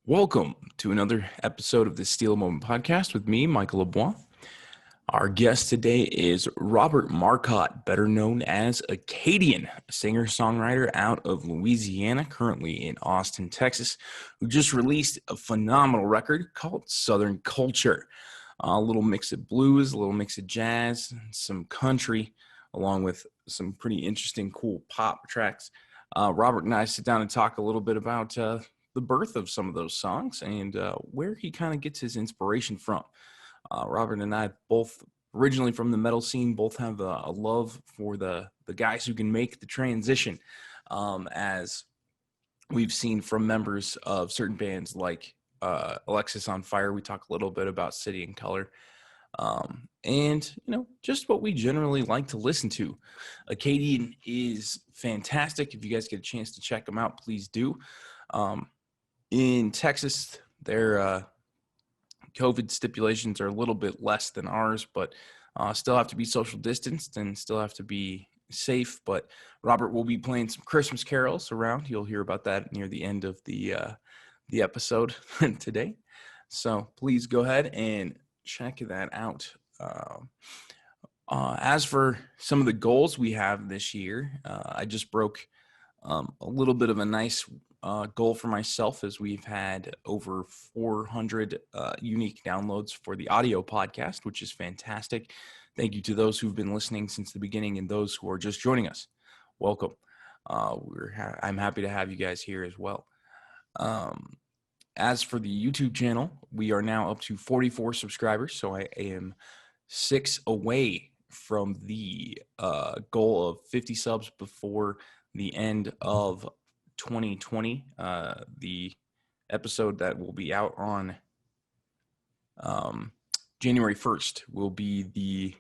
Welcome to another episode of the Steal a Moment podcast with me, Michael LeBlanc. Our guest today is Robert Marcotte, better known as Acadian, a singer-songwriter out of Louisiana, currently in Austin, Texas, who just released a phenomenal record called Southern Culture. A little mix of blues, a little mix of jazz, some country, along with some pretty interesting, cool pop tracks. Robert and I sit down and talk a little bit about the birth of some of those songs and where he kind of gets his inspiration from. Robert and I both originally from the metal scene, both have a love for the guys who can make the transition, as we've seen from members of certain bands like Alexis on Fire. We talk a little bit about City and Color, and just what we generally like to listen to. Acadian is fantastic. If you guys get a chance to check them out, please do. In Texas, their COVID stipulations are a little bit less than ours, but still have to be social distanced and still have to be safe. But Robert will be playing some Christmas carols around. You'll hear about that near the end of the episode today. So please go ahead and check that out. As for some of the goals we have this year, I just broke a little bit of a nice goal for myself, as we've had over 400 unique downloads for the audio podcast, which is fantastic. Thank you to those who've been listening since the beginning and those who are just joining us. Welcome. I'm happy to have you guys here as well. As for the YouTube channel, we are now up to 44 subscribers, so I am 6 away from the goal of 50 subs before the end of 2020. The episode that will be out on January 1st will be the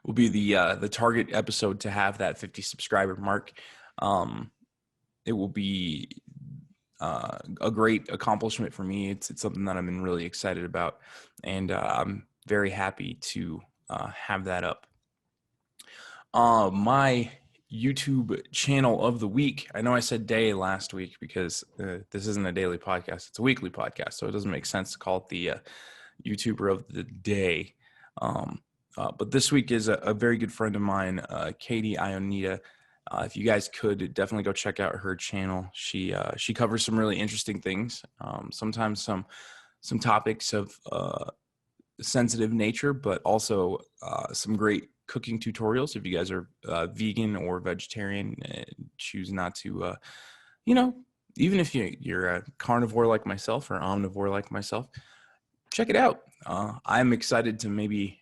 the target episode to have that 50 subscriber mark. It will be a great accomplishment for me. It's something that I've been really excited about, and I'm very happy to have that up. My YouTube channel of the week. I know I said day last week because this isn't a daily podcast. It's a weekly podcast, so it doesn't make sense to call it the YouTuber of the day. But this week is a very good friend of mine, Katie Ionita. If you guys could definitely go check out her channel. She covers some really interesting things. Sometimes some topics of sensitive nature, but also some great cooking tutorials. If you guys are vegan or vegetarian, choose not to, even if you're a carnivore like myself or omnivore like myself, check it out. I'm excited to maybe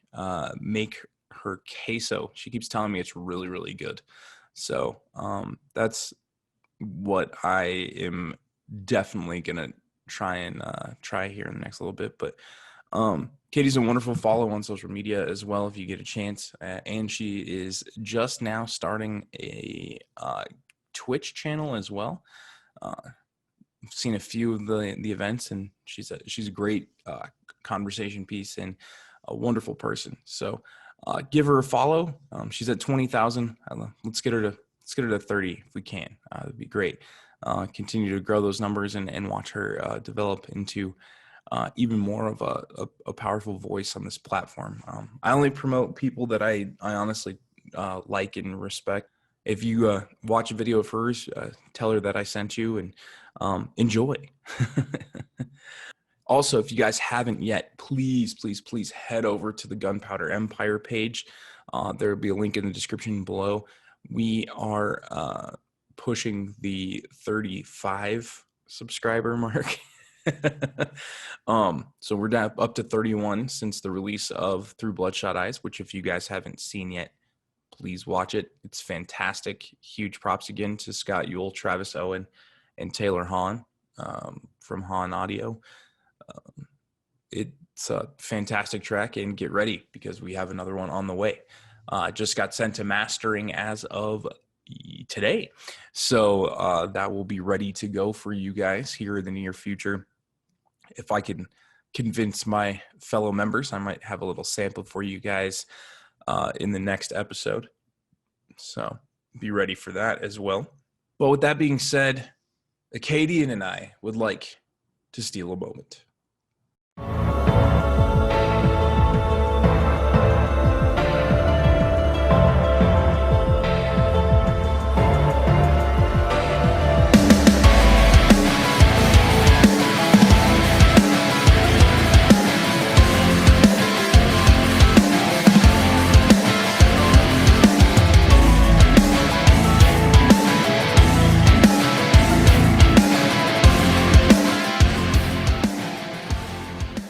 make her queso. She keeps telling me it's really, really good. So that's what I am definitely going to try here in the next little bit. But Katie's a wonderful follow on social media as well, if you get a chance. And she is just now starting a Twitch channel as well. I've seen a few of the events, and she's a great conversation piece and a wonderful person. So give her a follow. She's at 20,000. Let's get her to 30 if we can. That'd be great. Continue to grow those numbers and watch her develop into even more of a powerful voice on this platform. I only promote people that I honestly like and respect. If you watch a video of hers, tell her that I sent you, and enjoy. Also, if you guys haven't yet, please head over to the Gunpowder Empire page. There will be a link in the description below. We are pushing the 35 subscriber mark. So we're down up to 31 since the release of Through Bloodshot Eyes, which if you guys haven't seen yet, please watch it. It's fantastic. Huge props again to Scott Ewell, Travis Owen, and Taylor Hahn from Hahn Audio. It's a fantastic track, and get ready because we have another one on the way. Just got sent to mastering as of today. So that will be ready to go for you guys here in the near future. If I can convince my fellow members, I might have a little sample for you guys in the next episode. So be ready for that as well. But with that being said, Acadian and I would like to steal a moment.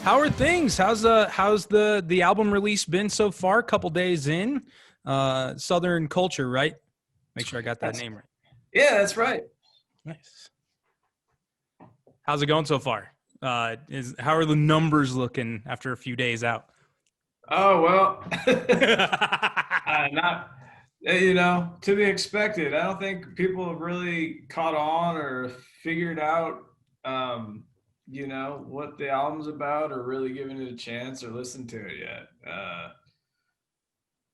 How are things? How's the album release been so far? Couple days in, Southern Culture, right? Make sure I got that name right. Yeah, that's right. Nice. How's it going so far? How are the numbers looking after a few days out? Oh well, not to be expected. I don't think people have really caught on or figured out, what the album's about, or really given it a chance or listened to it yet.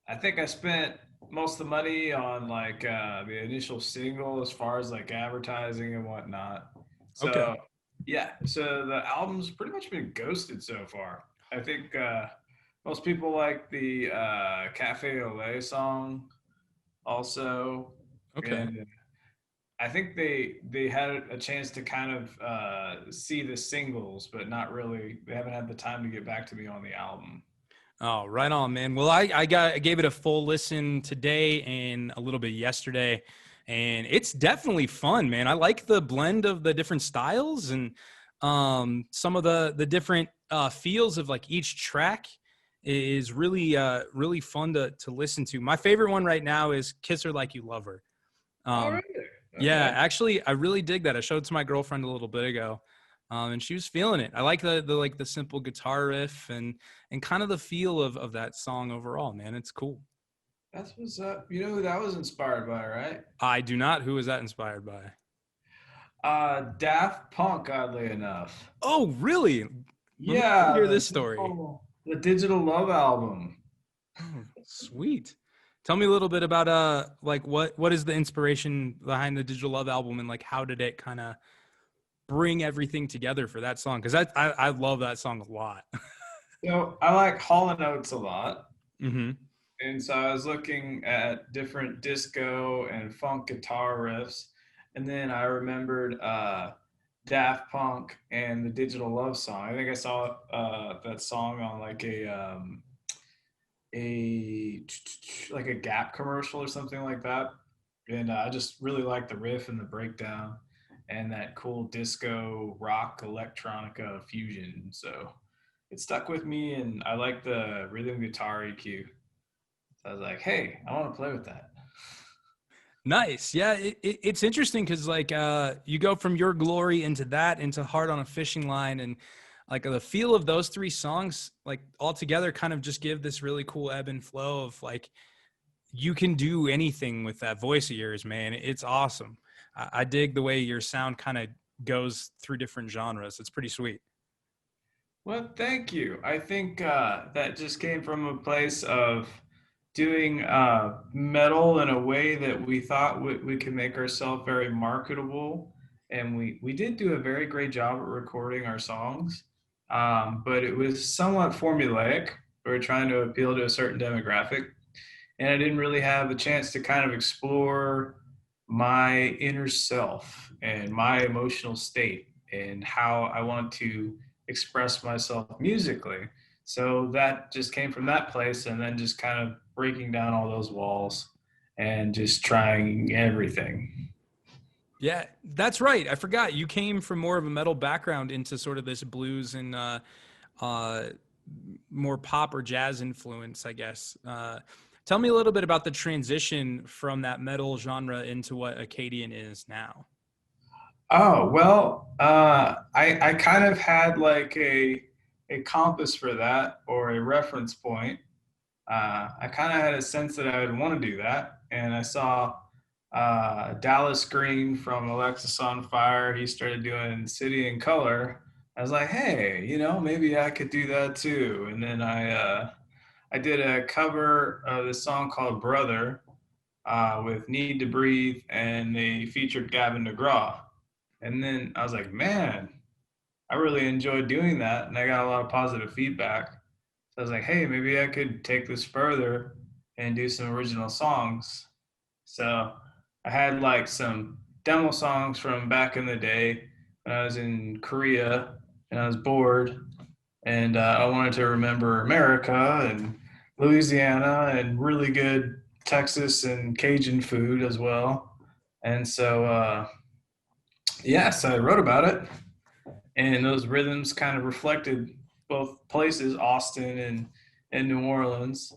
I think I spent most of the money on like the initial single, as far as like advertising and whatnot. So Okay. yeah, so the album's pretty much been ghosted so far. I think most people like the Cafe Olé song also. Okay. And I think they had a chance to kind of see the singles, but not really. They haven't had the time to get back to me on the album. Oh, right on, man. Well, I gave it a full listen today and a little bit yesterday, and it's definitely fun, man. I like the blend of the different styles and some of the different feels of like each track is really fun to listen to. My favorite one right now is "Kiss Her Like You Love Her." Oh, Um, really? yeah, Okay. actually, I really dig that. I showed it to my girlfriend a little bit ago, and she was feeling it. I like the simple guitar riff and kind of the feel of that song overall. Man, it's cool. That's what's up. You know who that was inspired by, right? I do not. Who is that inspired by? Daft Punk, oddly enough. Oh, really? Let me Yeah, hear this story. the Digital Love album. Oh, sweet. Tell me a little bit about like what is the inspiration behind the Digital Love album and like how did it kind of bring everything together for that song? Because I love that song a lot. So I like Hall and Oates a lot. Mm-hmm. And so I was looking at different disco and funk guitar riffs. And then I remembered Daft Punk and the Digital Love song. I think I saw that song on like a like a Gap commercial or something like that. And I just really like the riff and the breakdown and that cool disco rock electronica fusion. So it stuck with me, and I like the rhythm guitar EQ. So I was like, hey, I want to play with that. Nice. Yeah, it's interesting because like you go from Your Glory into that into Heart on a Fishing Line, and like the feel of those three songs like all together kind of just give this really cool ebb and flow of like you can do anything with that voice of yours, man. It's awesome. I dig the way your sound kind of goes through different genres. It's pretty sweet. Well, thank you. I think that just came from a place of doing metal in a way that we thought we could make ourselves very marketable. And we did do a very great job at recording our songs, but it was somewhat formulaic. We were trying to appeal to a certain demographic. And I didn't really have the chance to kind of explore my inner self and my emotional state and how I want to express myself musically. So that just came from that place, and then just kind of breaking down all those walls and just trying everything. Yeah, that's right. I forgot you came from more of a metal background into sort of this blues and uh, more pop or jazz influence, I guess. Tell me a little bit about the transition from that metal genre into what Acadian is now. Oh, well, I kind of had like a compass for that, or a reference point. I kind of had a sense that I would want to do that. And I saw Dallas Green from Alexis on Fire. He started doing City in Color. I was like, hey, maybe I could do that too. And then I did a cover of this song called Brother with Need to Breathe, and they featured Gavin DeGraw. And then I was like, man, I really enjoyed doing that. And I got a lot of positive feedback. So I was like, hey, maybe I could take this further and do some original songs. So I had like some demo songs from back in the day when I was in Korea and I was bored and I wanted to remember America and Louisiana and really good Texas and Cajun food as well. And so, so I wrote about it, and those rhythms kind of reflected both places, Austin and New Orleans.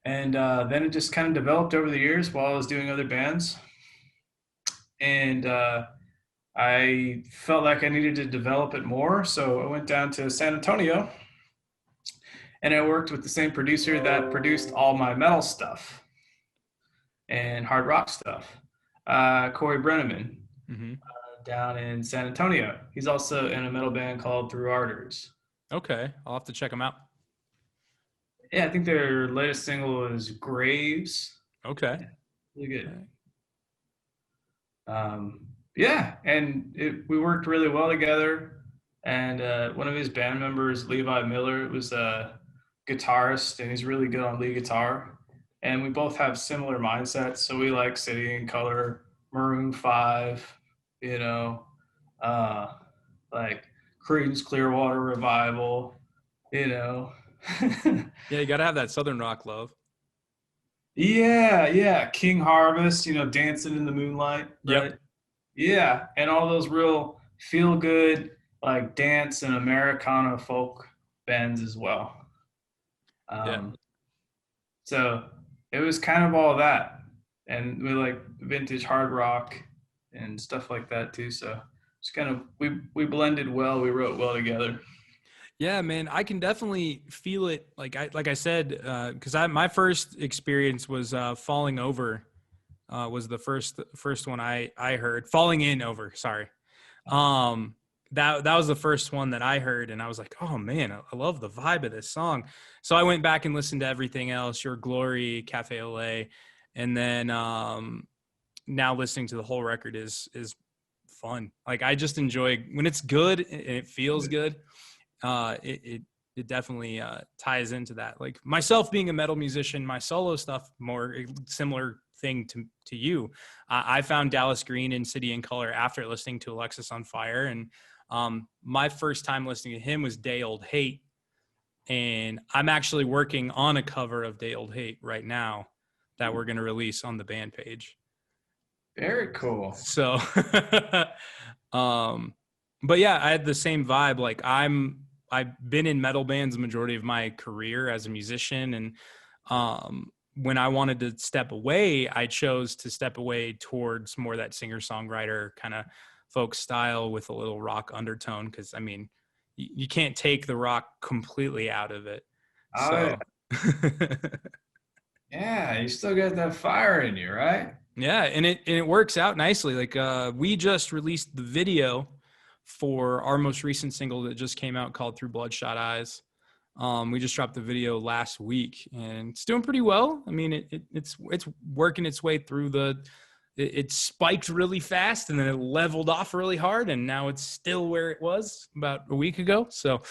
And then it just kind of developed over the years while I was doing other bands. And I felt like I needed to develop it more. So I went down to San Antonio and I worked with the same producer that produced all my metal stuff and hard rock stuff, Corey Brenneman, Mm-hmm. down in San Antonio. He's also in a metal band called Through Ardors. Okay, I'll have to check them out. Yeah, I think their latest single is Graves. Okay. Yeah, really All good. right. Yeah, and we worked really well together. And one of his band members, Levi Miller, was a guitarist, and he's really good on lead guitar. And we both have similar mindsets, so we like City and Color, Maroon Five, you know, uh, like Creedence Clearwater Revival, you know. Yeah, you got to have that Southern rock love. Yeah, King Harvest, Dancing in the Moonlight, Yep. right? Yeah, and all those real feel good like dance and Americana folk bands as well. Yeah. Um, so it was kind of all that, and we like vintage hard rock and stuff like that too. So it's kind of we blended well. We wrote well together. Yeah, man, I can definitely feel it. Like I said, because I my first experience was falling over. Was the first one I heard. Falling in over. Sorry. Um, that was the first one that I heard, and I was like, oh man, I love the vibe of this song. So I went back and listened to everything else, Your Glory, Cafe Au Lait, and then now listening to the whole record is fun. Like I just enjoy when it's good and it feels good. It definitely ties into that. Like myself being a metal musician, my solo stuff more similar thing to you. I found Dallas Green in City and Color after listening to Alexis on Fire, and my first time listening to him was Day Old Hate, and I'm actually working on a cover of Day Old Hate right now that we're going to release on the band page. Very cool. So, um, but yeah, I had the same vibe. Like I've been in metal bands the majority of my career as a musician, and when I wanted to step away, I chose to step away towards more that singer-songwriter kind of folk style with a little rock undertone. Because I mean, you can't take the rock completely out of it. Oh So yeah, you still got that fire in you, right? yeah, and it works out nicely. Like we just released the video for our most recent single that just came out called Through Bloodshot Eyes. We just dropped the video last week, and it's doing pretty well. I mean, it's working its way through it spiked really fast, and then it leveled off really hard, and now it's still where it was about a week ago. So,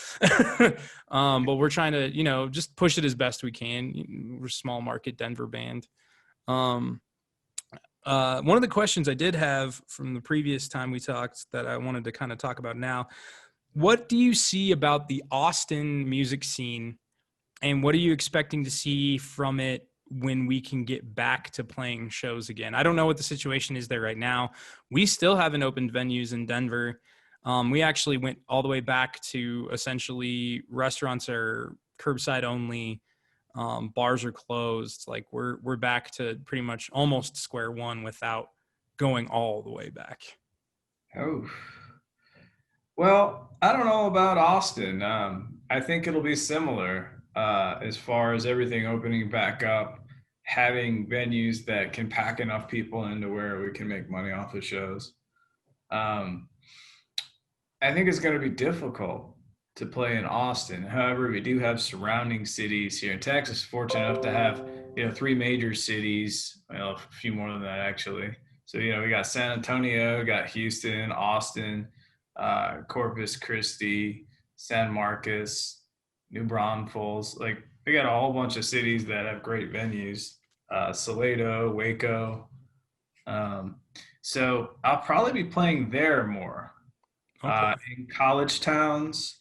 but we're trying to just push it as best we can. We're a small market Denver band. Um, one of the questions I did have from the previous time we talked that I wanted to kind of talk about now, what do you see about the Austin music scene, and what are you expecting to see from it when we can get back to playing shows again? I don't know what the situation is there right now. We still haven't opened venues in Denver. We actually went all the way back to essentially restaurants are curbside only. Bars are closed. Like we're back to pretty much almost square one without going all the way back. Oh, well, I don't know about Austin. I think it'll be similar as far as everything opening back up, having venues that can pack enough people into where we can make money off the shows. Um, I think it's going to be difficult to play in Austin. However, we do have surrounding cities here in Texas. Fortunate enough to have three major cities, well, a few more than that actually, So, we got San Antonio, got Houston, Austin, Corpus Christi, San Marcos, New Braunfels. Like, we got a whole bunch of cities that have great venues. Salado, Waco. Um, so I'll probably be playing there more, Okay. in college towns,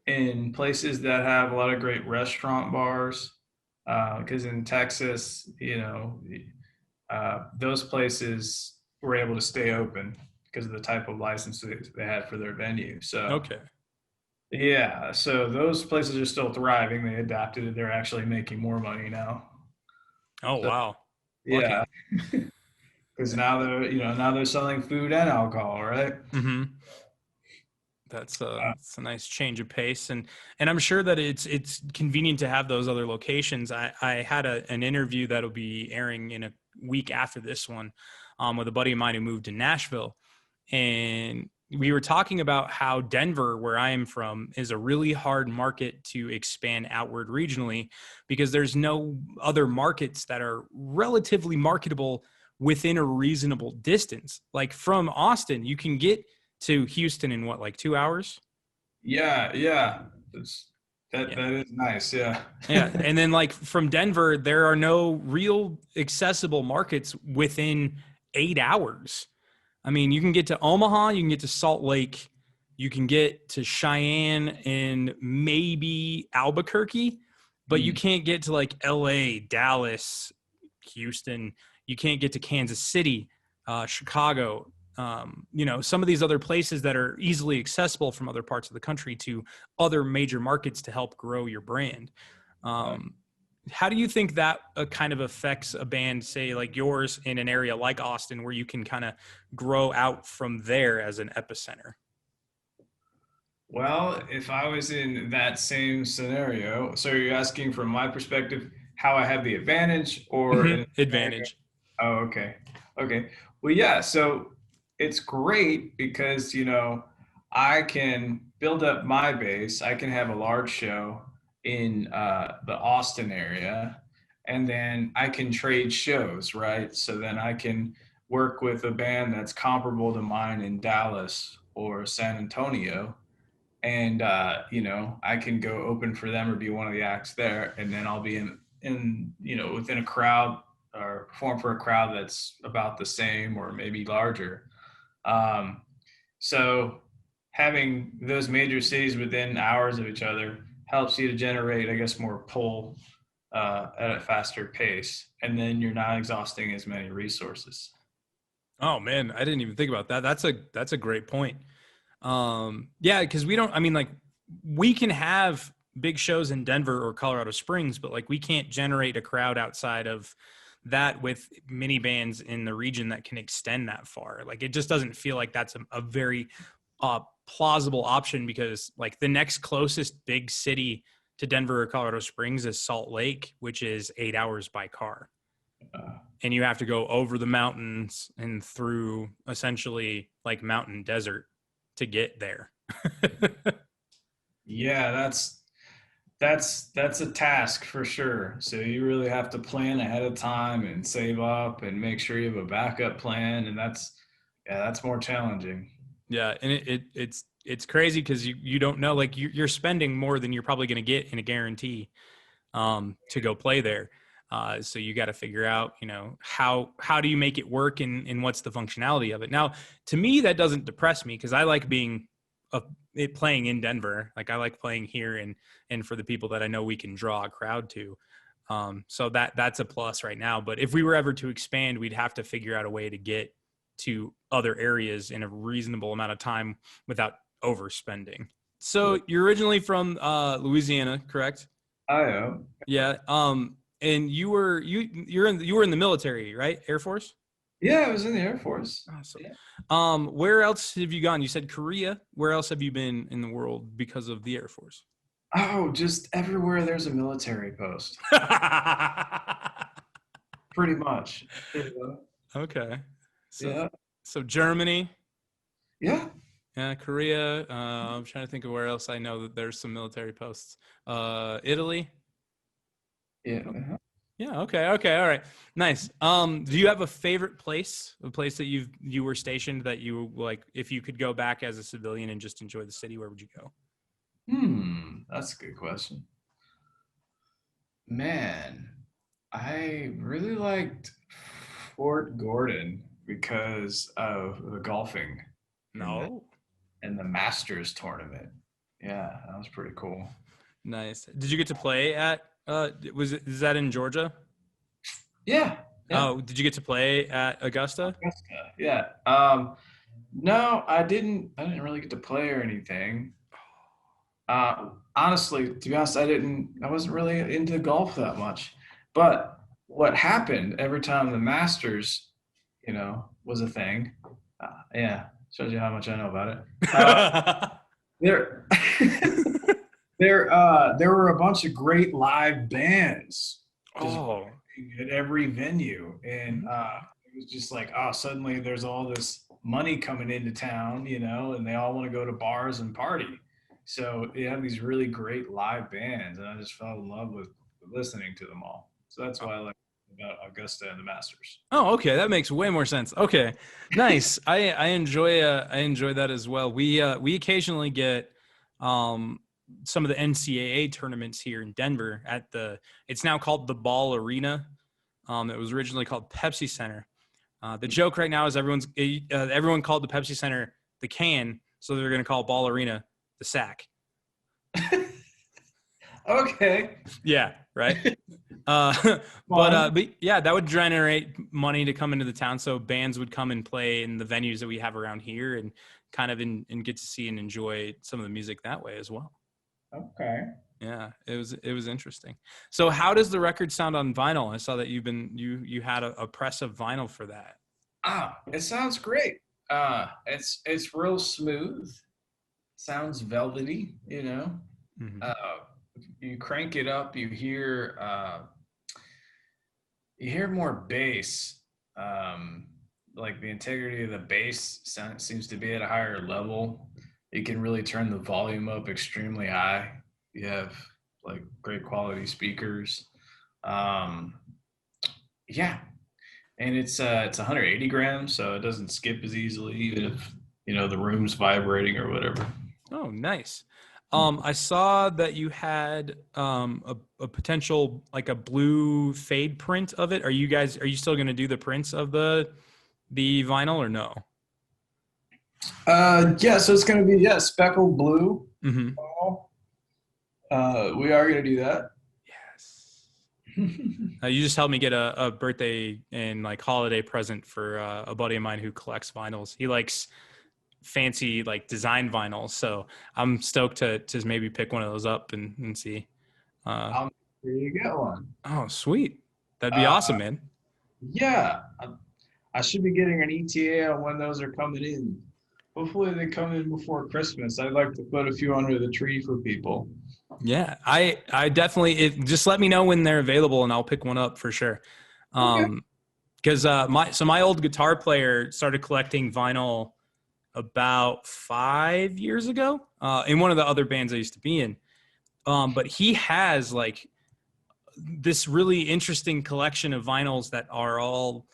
in places that have a lot of great restaurant bars. Because in Texas, those places were able to stay open because of the type of licenses they had for their venue. So Okay. yeah, so those places are still thriving. They adapted it. They're actually making more money now. Oh, So wow. yeah, Lucky. because now they're selling food and alcohol, right? Mm-hmm. That's a nice change of pace, and I'm sure that it's convenient to have those other locations. I had an interview that'll be airing in a week after this one, with a buddy of mine who moved to Nashville, and we were talking about how Denver, where I am from, is a really hard market to expand outward regionally because there's no other markets that are relatively marketable within a reasonable distance. Like from Austin, you can get to Houston in what, like 2 hours? Yeah, yeah. It's, that Yeah. that is nice. Yeah. Yeah. And then like from Denver, there are no real accessible markets within 8 hours. I mean, you can get to Omaha, you can get to Salt Lake, you can get to Cheyenne and maybe Albuquerque, but you Mm. can't get to like LA, Dallas, Houston. You can't get to Kansas City, Chicago. Some of these other places that are easily accessible from other parts of the country to other major markets to help grow your brand. Um, how do you think that kind of affects a band, say like yours, in an area like Austin, where you can kind of grow out from there as an epicenter? Well, if I was in that same scenario, so you're asking from my perspective how I have the advantage, or in a scenario? Advantage. Oh, okay. Okay. Well, yeah. So it's great because, I can build up my base. I can have a large show in the Austin area, and then I can trade shows, right? So then I can work with a band that's comparable to mine in Dallas or San Antonio, and I can go open for them or be one of the acts there, and then I'll be in within a crowd, or perform for a crowd that's about the same or maybe larger. Um, so having those major cities within hours of each other helps you to generate, I guess, more pull at a faster pace, and then you're not exhausting as many resources. Oh man, I didn't even think about that. That's a great point. Yeah, because we don't, I mean, like, we can have big shows in Denver or Colorado Springs, but like we can't generate a crowd outside of that with mini bands in the region that can extend that far. Like it just doesn't feel like that's a very plausible option, because like the next closest big city to Denver or Colorado Springs is Salt Lake, which is 8 hours by car. Uh, And you have to go over the mountains and through essentially like mountain desert to get there. yeah, that's a task for sure. So you really have to plan ahead of time and save up and make sure you have a backup plan, and that's more challenging. Yeah, and it's crazy because you don't know, like you're spending more than you're probably going to get in a guarantee to go play there. So you got to figure out, how do you make it work, and what's the functionality of it. Now, to me, that doesn't depress me because I like playing in Denver. Like I like playing here, and for the people that I know we can draw a crowd to. So that's a plus right now. But if we were ever to expand, we'd have to figure out a way to get to other areas in a reasonable amount of time without overspending. So you're originally from Louisiana, correct? I know. Yeah. And you were in the military, right? Air Force. Yeah, I was in the Air Force. Awesome. Yeah. Where else have you gone? You said Korea. Where else have you been in the world because of the Air Force? Oh, just everywhere there's a military post, pretty much. Okay. So Yeah. so Germany, Yeah. Korea. I'm trying to think of where else I know that there's some military posts. Italy. Yeah. Uh-huh. Yeah. Okay. Okay. All right. Nice. Do you have a favorite place, a place that you were stationed that you like, if you could go back as a civilian and just enjoy the city, where would you go? That's a good question. Man, I really liked Fort Gordon because of the golfing in the No. Masters tournament. Yeah, that was pretty cool. Nice. Did you get to play at, is that in Georgia? Yeah, yeah. Oh, did you get to play at Augusta? Augusta. Yeah. No, I didn't. I didn't really get to play or anything. Honestly, to be honest, I didn't. I wasn't really into golf that much. But what happened every time the Masters, was a thing. Yeah, shows you how much I know about it. There, there were a bunch of great live bands just Oh. at every venue, and Okay. it was just like, oh, suddenly there's all this money coming into town, and they all want to go to bars and party. So you have these really great live bands, and I just fell in love with listening to them all. So that's why I like about Augusta and the Masters. Oh, okay, that makes way more sense. Okay, nice. I enjoy that as well. We occasionally get um some of the NCAA tournaments here in Denver at the. It's now called the Ball Arena. It was originally called Pepsi Center. The joke right now is everyone called the Pepsi Center the can, so they're going to call Ball Arena the sack. Okay. Yeah, right. But yeah, that would generate money to come into the town. So bands would come and play in the venues that we have around here, and kind of and get to see and enjoy some of the music that way as well. Okay. Yeah, it was interesting. So how does the record sound on vinyl? I saw that you had a press of vinyl for that. It sounds great. It's real smooth. Sounds velvety. Mm-hmm. Uh, you crank it up, you hear more bass. Like the integrity of the bass seems to be at a higher level. You can really turn the volume up extremely high. You have like great quality speakers. Um, yeah, and it's 180 grams, so it doesn't skip as easily, even if the room's vibrating or whatever. Oh, nice. I saw that you had a potential like a blue fade print of it. Are you still going to do the prints of the vinyl or no? Yeah, so it's gonna be speckled blue. Mm-hmm. We are gonna do that. Yes. You just helped me get a birthday and like holiday present for a buddy of mine who collects vinyls. He likes fancy like design vinyls, so I'm stoked to maybe pick one of those up and see. I'll make sure you get one. Oh, sweet. That'd be Uh, awesome, man. yeah, I should be getting an ETA on when those are coming in. Hopefully, they come in before Christmas. I'd like to put a few under the tree for people. Yeah, I definitely just let me know when they're available and I'll pick one up for sure. Okay. Because my old guitar player started collecting vinyl about 5 years ago in one of the other bands I used to be in. But he has like this really interesting collection of vinyls that are all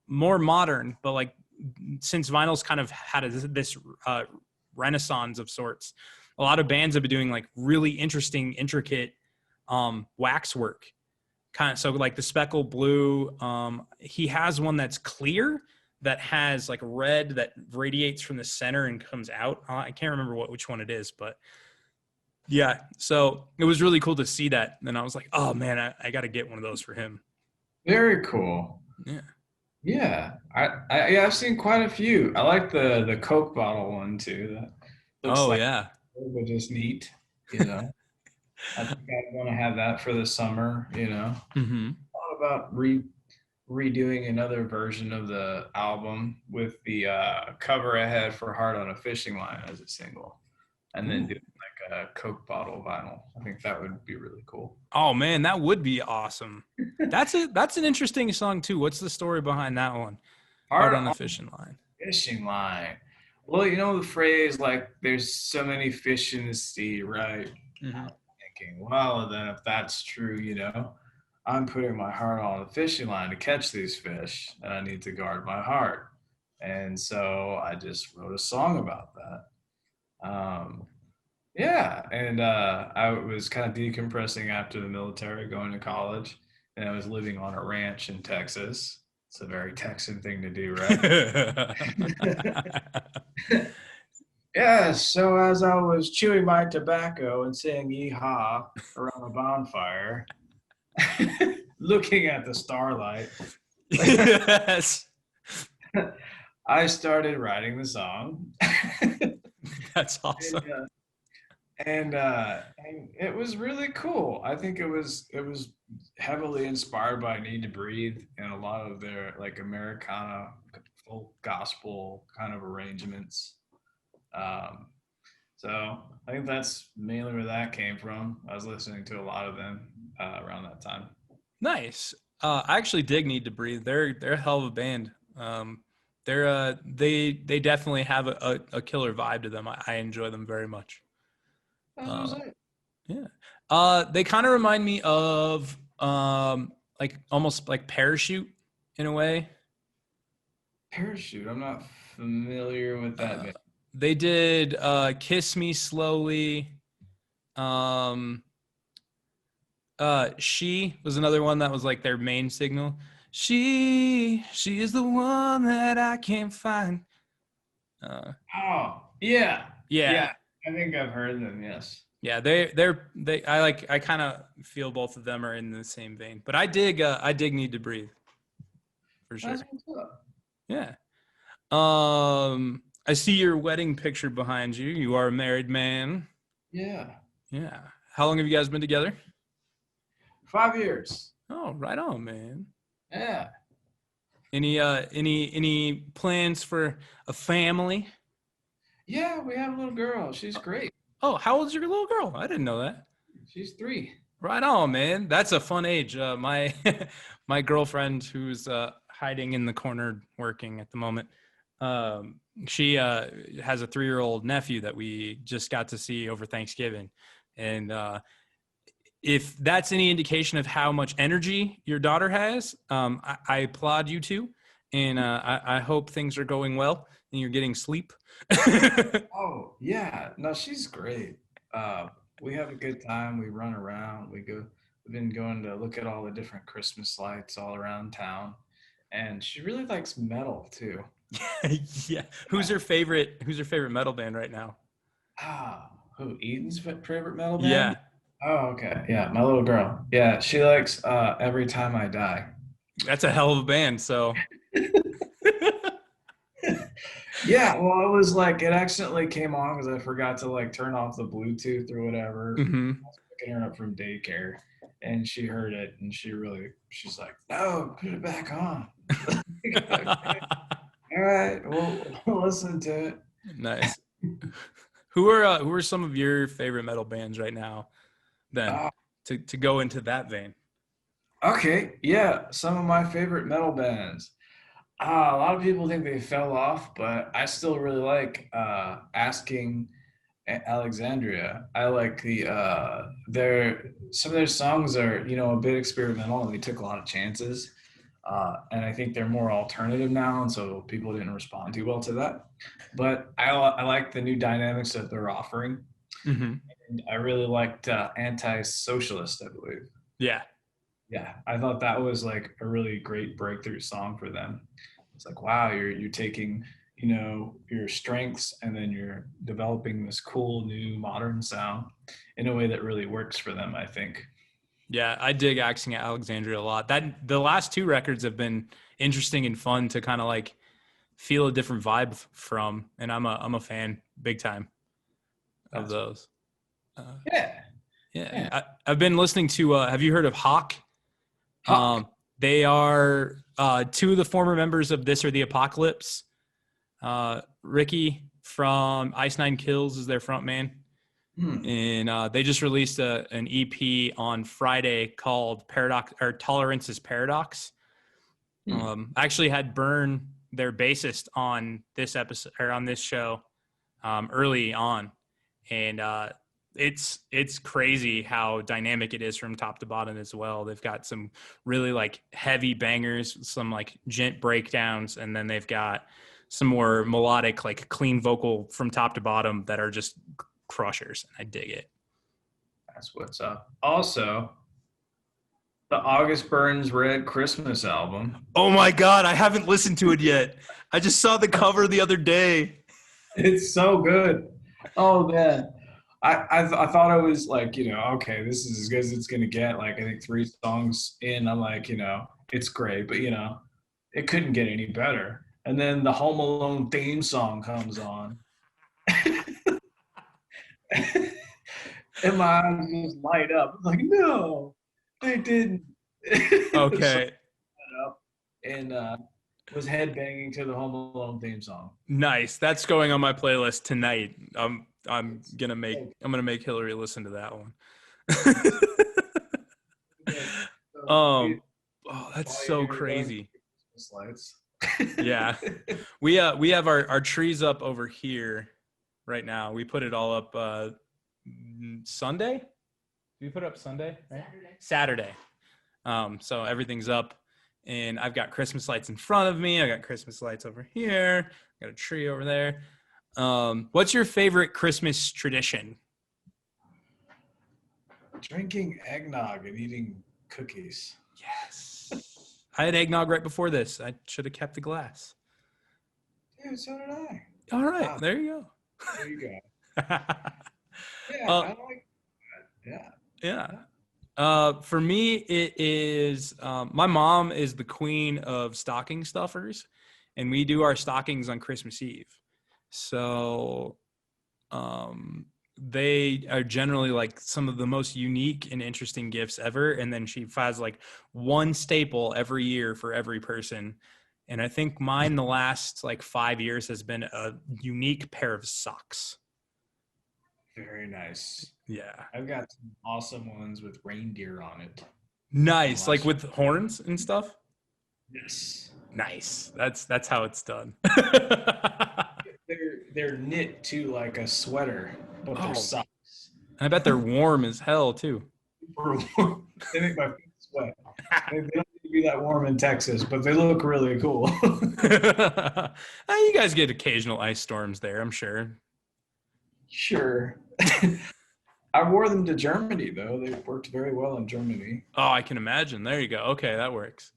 more modern, but like since vinyl's kind of had this renaissance of sorts, a lot of bands have been doing like really interesting, intricate wax work. Kind of so like the speckle blue. He has one that's clear that has like red that radiates from the center and comes out. I can't remember which one it is, but yeah. So it was really cool to see that. And I was like, oh man, I got to get one of those for him. Very cool. Yeah. Yeah, yeah, I've seen quite a few. I like the Coke bottle one too. That looks Oh like yeah. but just neat. You know, I think I want to have that for the summer. Mm-hmm. Thought about redoing another version of the album with the cover I had for "Heart on a Fishing Line" as a single, and then Ooh. doing like a Coke bottle vinyl. I think that would be really cool. Oh man, that would be awesome. That's an interesting song too. What's the story behind that one? Hard Heart on the on fishing line. a Fishing Line. Well, the phrase like "there's so many fish in the sea," right? Mm-hmm. I'm thinking, well, then if that's true, I'm putting my heart on a fishing line to catch these fish, and I need to guard my heart. And so I just wrote a song about that. Yeah, and I was kind of decompressing after the military, going to college, and I was living on a ranch in Texas. It's a very Texan thing to do, right? Yeah, so as I was chewing my tobacco and saying yeehaw around a bonfire, looking at the starlight, Yes. I started writing the song. That's and, awesome. uh, and it was really cool. I think it was heavily inspired by Need to Breathe and a lot of their like Americana folk gospel kind of arrangements. Um, so I think that's mainly where that came from. I was listening to a lot of them around that time. Nice. I actually dig Need to Breathe. They're a hell of a band. They definitely have a killer vibe to them. I enjoy them very much. That's what Uh, I'm saying. yeah. They kind of remind me of like almost like Parachute in a way. Parachute. I'm not familiar with that Uh, band. they did Kiss Me Slowly. Um, She was another one that was like their main signal. She is the one that I can't find. Uh, Oh, yeah. yeah, Yeah. I think I've heard them, yes. yeah. They. I kind of feel both of them are in the same vein. But I dig Need to Breathe for That's sure. what's up. Yeah. I see your wedding picture behind you. You are a married man. Yeah. Yeah. How long have you guys been together? 5 years. Oh, right on, man. Yeah. Any plans for a family? Yeah, we have a little girl. She's great. Oh, how old's your little girl? I didn't know that. She's 3. Right on, man. That's a fun age. My my girlfriend, who's hiding in the corner working at the moment, she has a 3-year-old nephew that we just got to see over Thanksgiving, and if that's any indication of how much energy your daughter has, I applaud you two, and I hope things are going well and you're getting sleep. Oh, yeah. No, she's great. Uh, we have a good time. We run around. We've been going to look at all the different Christmas lights all around town. And she really likes metal too. Yeah. Yeah. Who's her favorite metal band right now? Ah, who? Eden's favorite metal band? Yeah. Oh, okay. Yeah, my little girl. Yeah, she likes Every Time I Die. That's a hell of a band. So, Yeah, well, it was like it accidentally came on because I forgot to like turn off the Bluetooth or whatever. mhm. I was picking her up from daycare, and she heard it, and she's like, "No, put it back on." Okay, all right, we'll listen to it. Nice. Who are some of your favorite metal bands right now? Then Uh, to go into that vein. okay, yeah, some of my favorite metal bands. A lot of people think they fell off, but I still really like Asking Alexandria. I like their some of their songs are a bit experimental and they took a lot of chances. And I think they're more alternative now, and so people didn't respond too well to that. But I like the new dynamics that they're offering. Hmm. And I really liked Anti-Socialist, I believe. Yeah. Yeah, I thought that was like a really great breakthrough song for them. It's like, wow, you're taking, your strengths and then you're developing this cool new modern sound in a way that really works for them, I think. Yeah, I dig Axing at Alexandria a lot. That the last two records have been interesting and fun to kind of like feel a different vibe from, and I'm a fan, big time, of That's those. Uh, yeah, yeah, yeah. I've been listening to. Have you heard of Hawk? Hawk. They are two of the former members of This or the Apocalypse. Ricky from Ice Nine Kills is their front man. Hmm. And they just released an EP on Friday called Paradox or Tolerance is Paradox. Hmm. I actually had Burn, their bassist, on this episode or on this show early on, and it's crazy how dynamic it is from top to bottom as well. They've got some really like heavy bangers, some like gent breakdowns, and then they've got some more melodic, like clean vocal from top to bottom that are just crushers. I dig it. That's what's up. Also, the August Burns Red Christmas album. Oh my God, I haven't listened to it yet. I just saw the cover the other day. It's so good. Oh man. I thought I was like, okay, this is as good as it's gonna get. Like I think 3 songs in, I'm like, it's great, but it couldn't get any better. And then the Home Alone theme song comes on. And my eyes just light up. I'm like, no, they didn't. Okay. And was headbanging to the Home Alone theme song. Nice. That's going on my playlist tonight. I'm gonna make Hillary listen to that one. Oh, that's so crazy. Yeah. We have our trees up over here right now. We put it all up Sunday. Did we put it up Sunday? Right? Saturday. So everything's up, and I've got Christmas lights in front of me. I got Christmas lights over here. I got a tree over there. What's your favorite Christmas tradition? Drinking eggnog and eating cookies. Yes. I had eggnog right before this. I should have kept the glass. Dude, so did I. All right. Wow. There you go. There you go. Yeah, I like that. Yeah. For me, it is my mom is the queen of stocking stuffers, and we do our stockings on Christmas Eve. So they are generally like some of the most unique and interesting gifts ever. And then she finds like one staple every year for every person. And I think mine the last like 5 years has been a unique pair of socks. Very nice. Yeah. I've got some awesome ones with reindeer on it. Nice. Like with horns and stuff? Yes. Nice. That's how it's done. They're knit to like a sweater, but they're socks. I bet they're warm as hell too. They make my feet sweat. They don't need to be that warm in Texas, but they look really cool. You guys get occasional ice storms there, I'm sure. Sure. I wore them to Germany though. They worked very well in Germany. Oh, I can imagine. There you go. Okay, that works.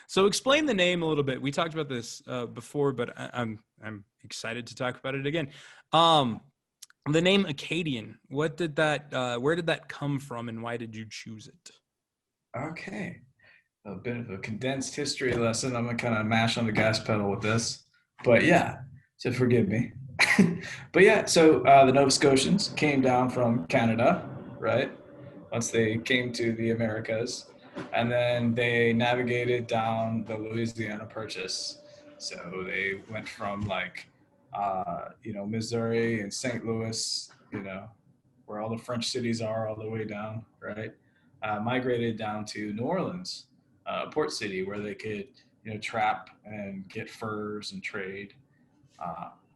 So explain the name a little bit. We talked about this before, but I'm excited to talk about it again. The name Acadian. Where did that come from, and why did you choose it? Okay, a bit of a condensed history lesson. I'm gonna kind of mash on the gas pedal with this, but yeah, so forgive me. But yeah, so the Nova Scotians came down from Canada, right? Once they came to the Americas. And then they navigated down the Louisiana Purchase. So they went from like, Missouri and St. Louis, where all the French cities are all the way down, right? Migrated down to New Orleans, port city, where they could, trap and get furs and trade.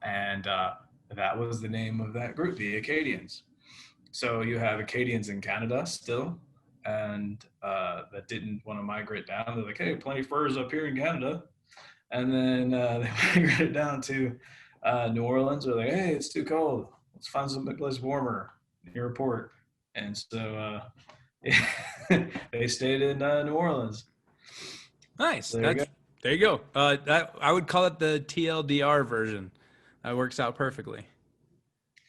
And that was the name of that group, the Acadians. So you have Acadians in Canada still, and that didn't want to migrate down. They're like, hey, plenty of furs up here in Canada. And then they migrated down to New Orleans. They're like, hey, it's too cold. Let's find something place warmer near a port. And so they stayed in New Orleans. Nice. So there you go. I would call it the TLDR version. That works out perfully.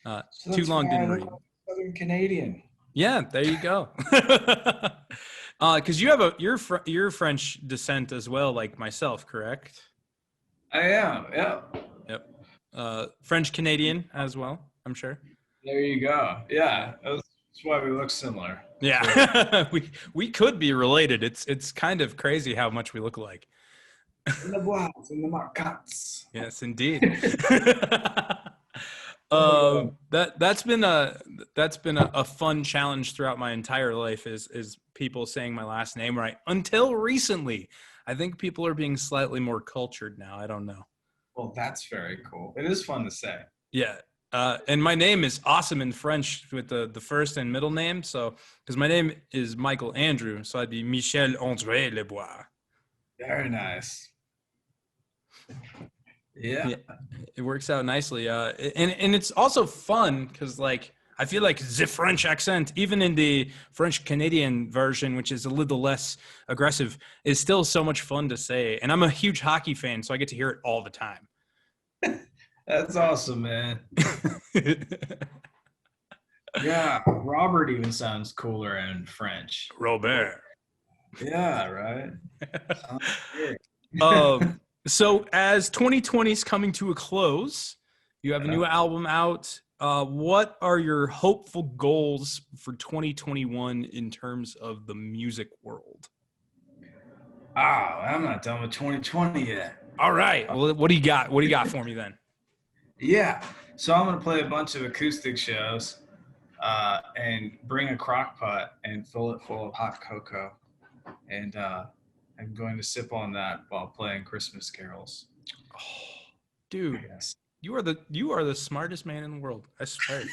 Too long didn't read. Southern Canadian. Yeah, there you go. Because you're French descent as well, like myself, correct? I am. Yeah. Yep. French Canadian as well, I'm sure. There you go. Yeah, that's why we look similar. Yeah, we could be related. It's kind of crazy how much we look alike. In the bois, in the marcots. Yes, indeed. That's been a fun challenge throughout my entire life is people saying my last name right until recently. I think people are being slightly more cultured now. I don't know. Well, that's very cool. It is fun to say. Yeah. And my name is awesome in French with the first and middle name. So, because my name is Michael Andrew, so I'd be Michel André Lebois. Very nice. Yeah. Yeah, it works out nicely. And it's also fun because like I feel like the French accent, even in the French Canadian version, which is a little less aggressive, is still so much fun to say. And I'm a huge hockey fan, so I get to hear it all the time. That's awesome, man. Yeah, Robert even sounds cooler in French. Robert. Yeah, right. Sounds great. Um, so as 2020 is coming to a close, you have a new album out. What are your hopeful goals for 2021 in terms of the music world? Oh, I'm not done with 2020 yet. All right. Well, what do you got? What do you got for me then? Yeah, so I'm gonna play a bunch of acoustic shows and bring a crock pot and fill it full of hot cocoa. And I'm going to sip on that while playing Christmas carols. Oh, dude, Yes. you are the smartest man in the world. I swear.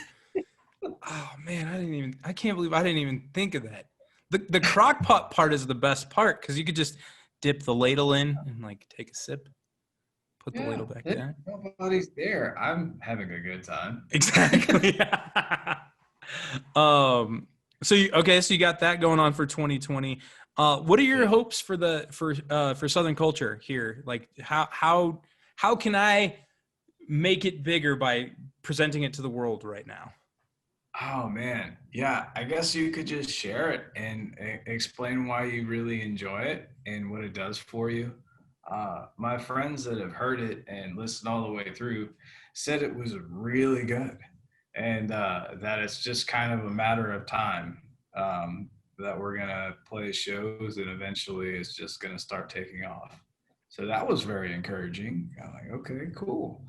Oh man, I can't believe I didn't even think of that. The crock pot part is the best part because you could just dip the ladle in and like take a sip, put the ladle back down. Nobody's there. I'm having a good time. Exactly. So you got that going on for 2020. What are your hopes for Southern culture here? Like how can I make it bigger by presenting it to the world right now? Oh man, yeah. I guess you could just share it and explain why you really enjoy it and what it does for you. My friends that have heard it and listened all the way through said it was really good, and that it's just kind of a matter of time that we're gonna play shows and eventually it's just gonna start taking off. So that was very encouraging. I'm like, okay, cool.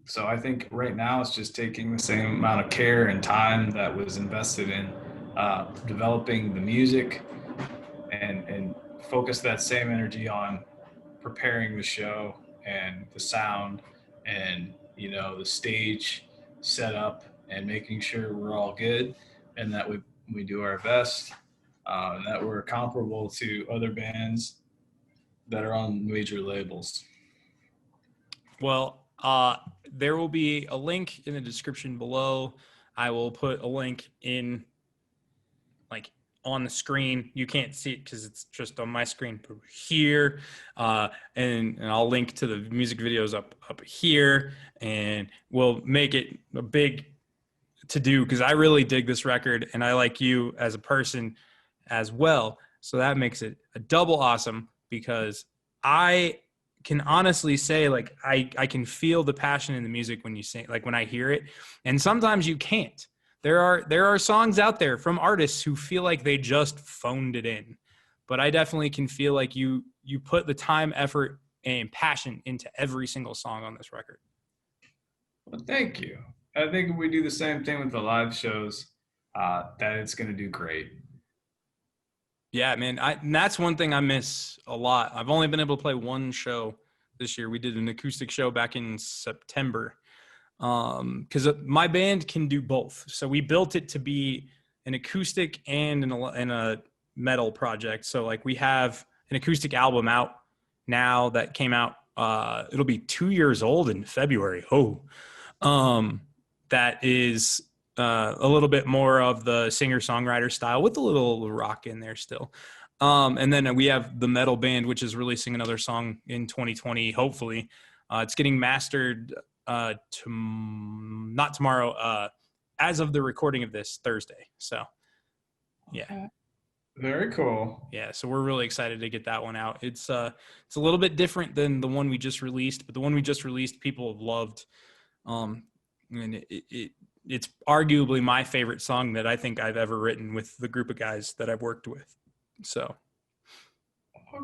So I think right now it's just taking the same amount of care and time that was invested in developing the music and focus that same energy on preparing the show and the sound and the stage setup and making sure we're all good and that we do our best and that we're comparable to other bands that are on major labels. Well, there will be a link in the description below. I will put a link in like on the screen. You can't see it because it's just on my screen here. And I'll link to the music videos up here, and we'll make it a big to do because I really dig this record and I like you as a person as well. So that makes it a double awesome because I can honestly say like I can feel the passion in the music when you sing, like when I hear it. And sometimes you can't. There are songs out there from artists who feel like they just phoned it in. But I definitely can feel like you put the time, effort, and passion into every single song on this record. Well, thank you. I think if we do the same thing with the live shows, that it's going to do great. Yeah, man. And that's one thing I miss a lot. I've only been able to play one show this year. We did an acoustic show back in September because my band can do both. So we built it to be an acoustic and a metal project. So like we have an acoustic album out now that came out. It'll be 2 years old in February. That is a little bit more of the singer-songwriter style with a little rock in there still. And then we have the metal band, which is releasing another song in 2020, hopefully. It's getting mastered not tomorrow, as of the recording of this Thursday. So, yeah. Okay. Very cool. Yeah, so we're really excited to get that one out. It's a little bit different than the one we just released, but the one we just released, people have loved. And it's arguably my favorite song that I think I've ever written with the group of guys that I've worked with. So,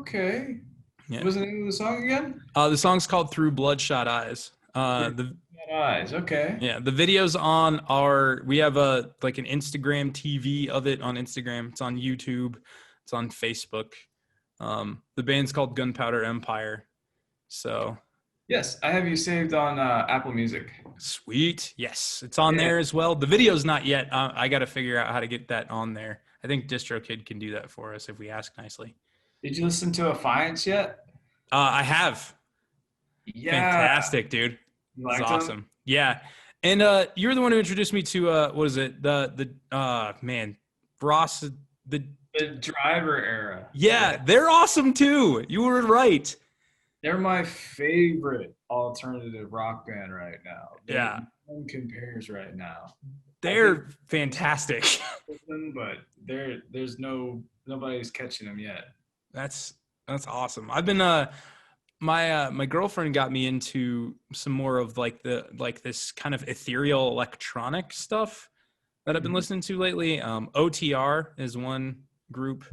okay. yeah. What was the name of the song again? The song's called "Through Bloodshot Eyes." Eyes. Okay. Yeah, the video's on we have an Instagram TV of it on Instagram. It's on YouTube. It's on Facebook. The band's called Gunpowder Empire. So, Yes, I have you saved on Apple Music. Sweet. Yes, it's on Yeah. there as well. The video's not yet. I got to figure out how to get that on there. I think DistroKid can do that for us if we ask nicely. Did you listen to Affiance yet? I have. Yeah. Fantastic, dude. You This is liked him? awesome. Yeah. And you're the one who introduced me to what is it? The man, Ross the The Driver era. Yeah. yeah, they're awesome too. You were right. They're my favorite alternative rock band right now. Yeah. No one compares right now. I think They're fantastic. them, but there's nobody's catching them yet. That's that's awesome. I've been my girlfriend got me into some more of like this kind of ethereal electronic stuff that I've been Mhm. listening to lately. OTR is one group.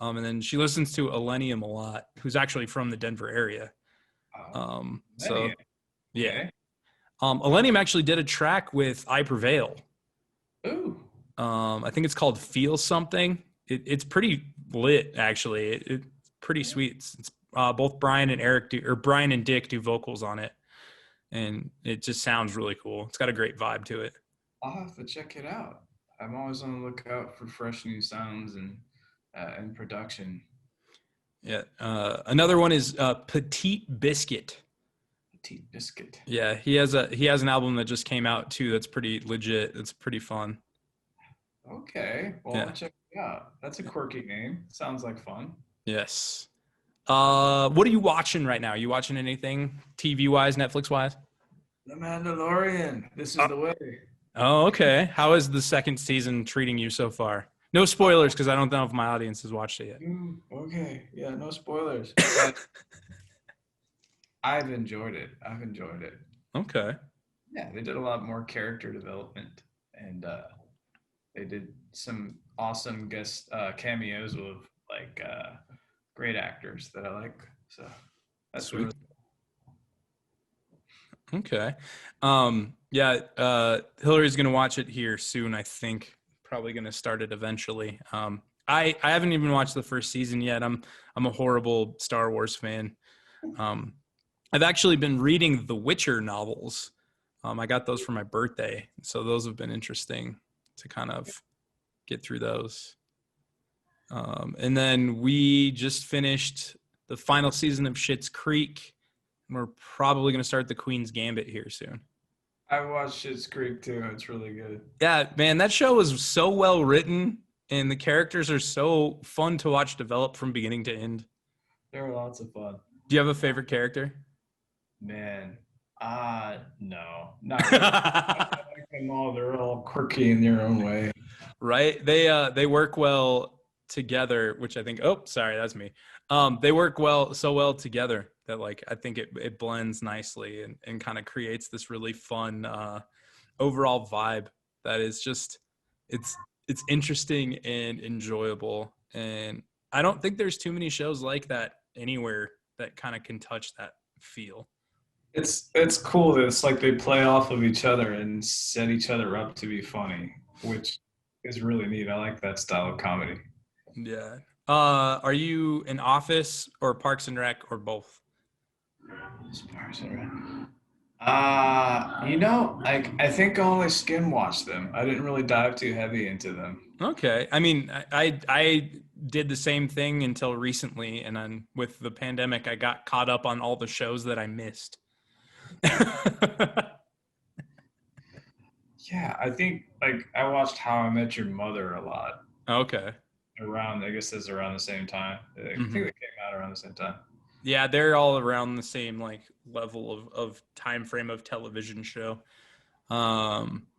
And then she listens to Elenium a lot, who's actually from the Denver area. So Millennium. yeah. Okay. Elenium actually did a track with I Prevail. Ooh. I think it's called Feel Something. It's pretty lit, actually. It's pretty sweet. It's both Brian and Eric do, or Brian and Dick do vocals on it, and it just sounds really cool. It's got a great vibe to it. I'll have to check it out. I'm always on the lookout for fresh new sounds and production. Yeah. Another one is Petite Biscuit. Petite Biscuit. Yeah, he has an album that just came out too. That's pretty legit. It's pretty fun. Okay, well Yeah. I'll check it out. That's a quirky name. Sounds like fun. Yes. What are you watching right now? Are you watching anything TV wise, Netflix wise? The Mandalorian. This is Oh, the way. oh, okay. How is the second season treating you so far? No spoilers, because I don't know if my audience has watched it Okay, yeah, no spoilers. But I've enjoyed it. I've enjoyed it. yet. Okay. Yeah, they did a lot more character development, and they did some awesome guest cameos with like great actors that I like. So that's been Sweet. really Okay. Yeah, Hillary's gonna watch it here soon, I think. Probably gonna start it eventually. I haven't even watched the first season yet. I'm a horrible Star Wars fan. Um, I've actually been reading the Witcher novels. I got those for my birthday, so those have been interesting to kind of get through those. And then we just finished the final season of Schitt's Creek. We're probably going to start the Queen's Gambit here soon. I watched Schitt's Creek too. It's really good. Yeah, man, that show is so well written, and the characters are so fun to watch develop from beginning to end. There were lots of fun. Do you have a favorite character? Man, no, not really. I like them all. They're all quirky in their own way. Right? They work well together, which I think. Oh, sorry, that's me. They work well together that like I think it blends nicely and kind of creates this really fun overall vibe that is just it's it's interesting and enjoyable. And I don't think there's too many shows like that anywhere that kind of can touch that feel. It's cool that it's like they play off of each other and set each other up to be funny, which is really neat. I like that style of comedy. Yeah. Are you in Office or Parks and Rec or both? Spars are- like I think I only skim watched them. I didn't really dive too heavy into them. Okay. I mean, I did the same thing until recently, and then with the pandemic, I got caught up on all the shows that I missed. Yeah, I think like I watched How I Met Your Mother a lot Okay. around. I guess it's around the same time. I think they Hmm. came out around the same time. Yeah, they're all around the same like level of time frame of television show.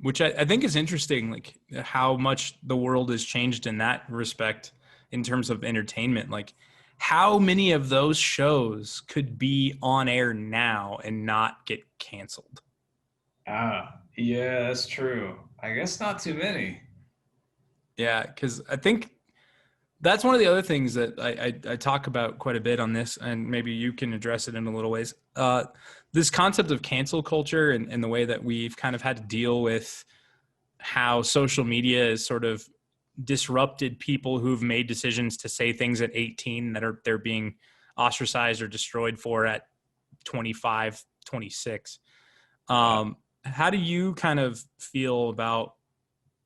Which I think is interesting, like how much the world has changed in that respect in terms of entertainment. Like, how many of those shows could be on air now and not get canceled? Yeah, that's true. I guess not too many. Yeah, because I think that's one of the other things that I talk about quite a bit on this, and maybe you can address it in a little ways. This concept of cancel culture and the way that we've kind of had to deal with how social media is sort of disrupted people who've made decisions to say things at 18 that they're being ostracized or destroyed for at 25, 26. How do you kind of feel about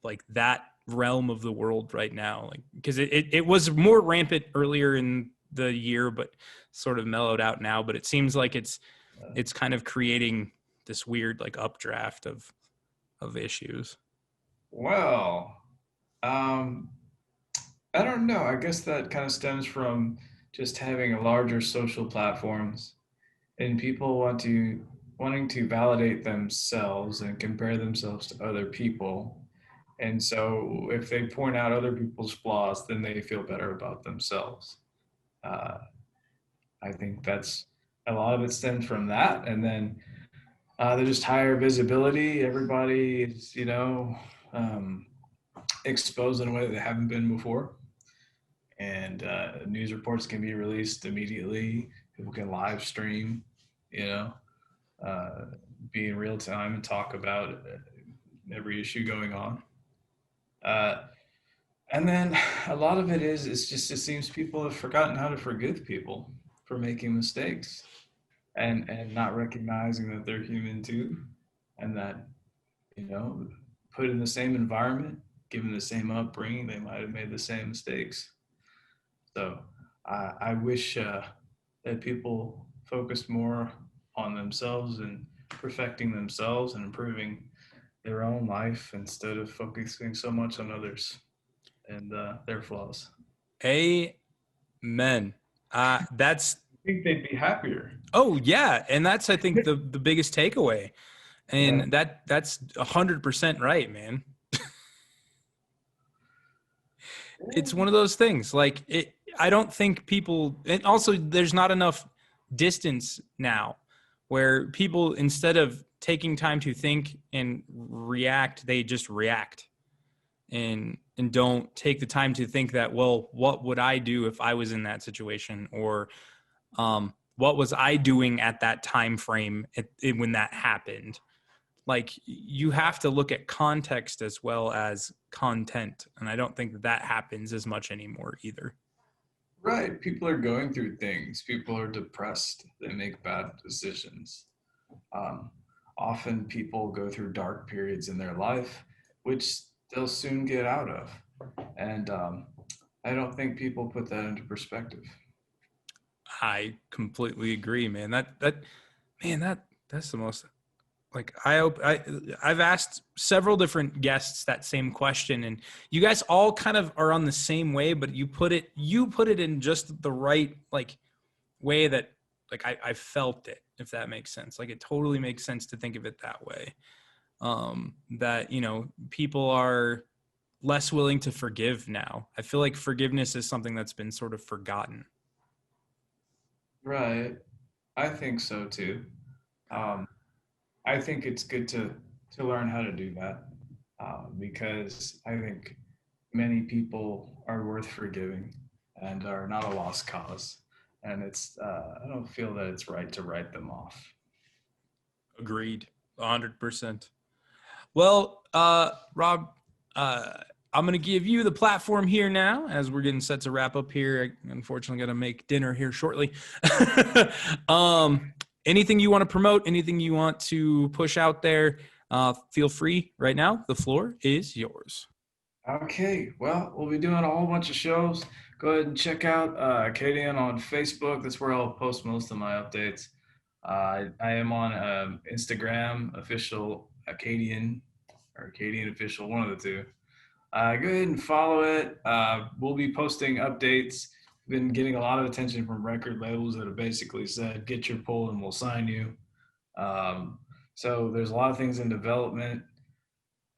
like that realm of the world right now? Like, because it was more rampant earlier in the year, but sort of mellowed out now. But it seems like it's kind of creating this weird like updraft of issues. Well, I don't know. I guess that kind of stems from just having a larger social platforms and people wanting to validate themselves and compare themselves to other people. And so if they point out other people's flaws, then they feel better about themselves. Uh, I think that's a lot of it stems from that. And then they're just higher visibility. Everybody is, um, exposed in a way that they haven't been before. And news reports can be released immediately. People can live stream, you know, uh, be in real time and talk about every issue going on. Uh, and then a lot of it is, it's just, it seems people have forgotten how to forgive people for making mistakes and not recognizing that they're human too. And that, you know, put in the same environment, given the same upbringing, they might have made the same mistakes. So I wish that people focused more on themselves and perfecting themselves and improving their own life instead of focusing so much on others and their flaws. Amen. That's I think they'd be happier. Oh yeah, and that's I think the biggest takeaway, and that's 100% right, man. It's one of those things. Like I don't think people, and also there's not enough distance now, where people instead of taking time to think and react, they just react, and don't take the time to think that, well, what would I do if I was in that situation, or what was I doing at that time frame when that happened? Like, you have to look at context as well as content. And I don't think that happens as much anymore either. Right. People are going through things. People are depressed. They make bad decisions. Um, Often people go through dark periods in their life, which they'll soon get out of. And I don't think people put that into perspective. I completely agree, man. That's the most, like, I've asked several different guests that same question, and you guys all kind of are on the same way, but you put it in just the right like way that, like, I felt it, if that makes sense. Like, it totally makes sense to think of it that way. That, people are less willing to forgive now. I feel like forgiveness is something that's been sort of forgotten. Right. I think so too. Um, I think it's good to learn how to do that because I think many people are worth forgiving and are not a lost cause. And I don't feel that it's right to write them off. Agreed. 100%. Well, Rob, I'm going to give you the platform here now as we're getting set to wrap up here. I unfortunately got to make dinner here shortly. Anything you want to promote, anything you want to push out there, feel free right now. The floor is yours. Okay, well, we'll be doing a whole bunch of shows. Go ahead and check out Acadian on Facebook. That's where I'll post most of my updates. I am on Instagram, official Acadian, or Acadian official, one of the two. Go ahead and follow it. We'll be posting updates. Been getting a lot of attention from record labels that have basically said, get your pull and we'll sign you. So there's a lot of things in development.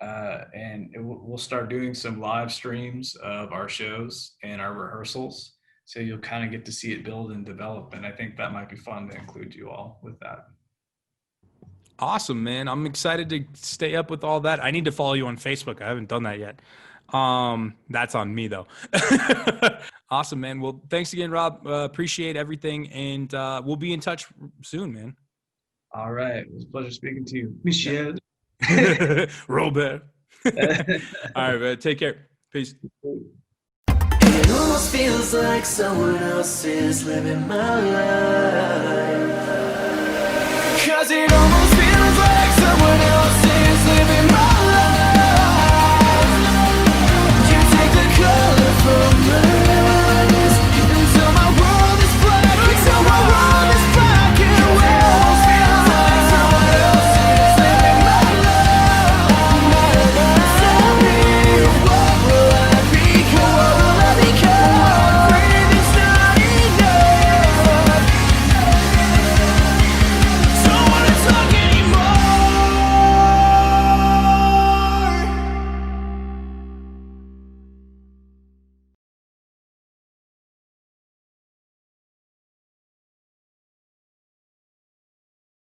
And we'll start doing some live streams of our shows and our rehearsals. So you'll kind of get to see it build and develop. And I think that might be fun to include you all with that. Awesome, man. I'm excited to stay up with all that. I need to follow you on Facebook. I haven't done that yet. That's on me though. Awesome, man. Well, thanks again, Rob. Appreciate everything. And we'll be in touch soon, man. All right. It was a pleasure speaking to you, Michelle. Robert. All right, man. Take care. Peace. It almost feels like someone else is living my life. Cause it almost feels like someone else is